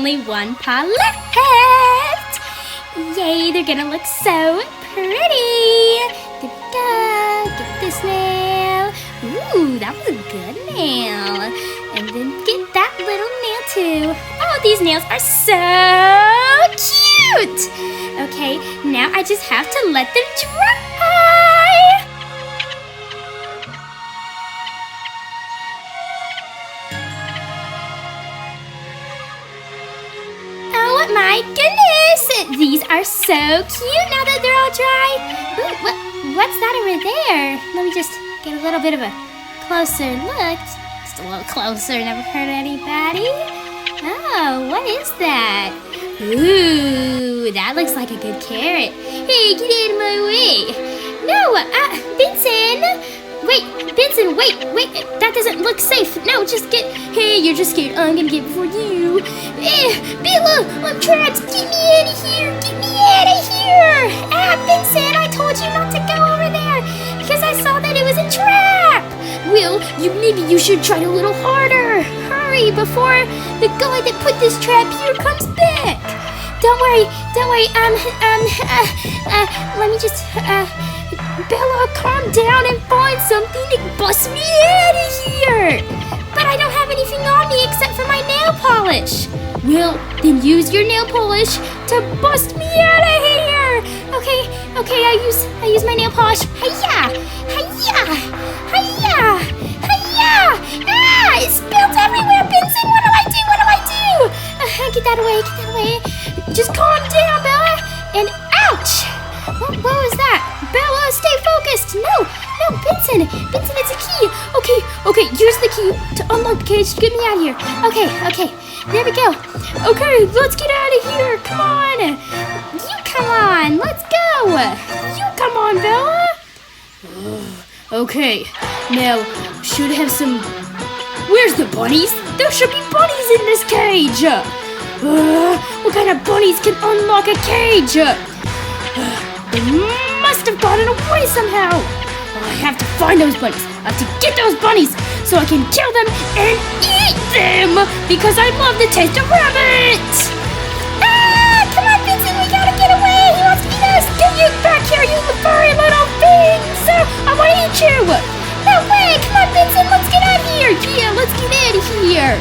only one paw left. Yay, they're gonna look so pretty. Da-da, get this nail. Ooh, that was a good nail. And then get that little nail too. Oh, these nails are so cute. Okay, now I just have to let them dry. Oh my goodness! These are so cute now that they're all dry. Ooh, what's that over there? Let me just get a little bit of a closer look. Just a little closer, never hurt anybody. Oh, what is that? Ooh, that looks like a good carrot. Hey, get out of my way. No, Benson. Wait, Benson, wait, that doesn't look safe. No, just get, hey, you're just scared. I'm gonna get before you. Bella, I'm trapped. Get me out of here. Get me out of here. Benson, I told you not to go over there because I saw that it was a trap. Well, maybe you should try a little harder. Hurry before the guy that put this trap here comes back. Don't worry. Let me just, Bella, calm down and find something to bust me out of here. But I don't have anything on me except for my nail polish. Well, then use your nail polish to bust me out of here. Okay, I use my nail polish. Hiya! It spilled everywhere, Benson. What do I do? Get that away. Just calm down, Bella. And ouch! What was that? Bella, stay focused. No, Benson, it's a key. Okay, use the key to unlock the cage to get me out of here. Okay, there we go. Okay, let's get out of here. Come on. You come on, let's go. You come on, Bella. Okay, now, should have some... Where's the bunnies? There should be bunnies in this cage. What kind of bunnies can unlock a cage? They must have gotten away somehow. I have to find those bunnies. I have to get those bunnies so I can kill them and eat them because I love the taste of rabbit. Come on, Benson, we gotta get away. He wants to eat us. Get you back here, you furry little things. I want to eat you. No way. Come on, Benson, let's get out of here. Yeah, let's get out of here.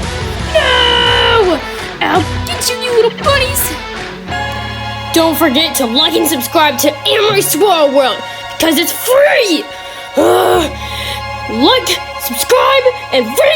No! I'll get you, you little bunnies. Don't forget to like and subscribe to Amory Swirl World because it's free! Like, subscribe, and ring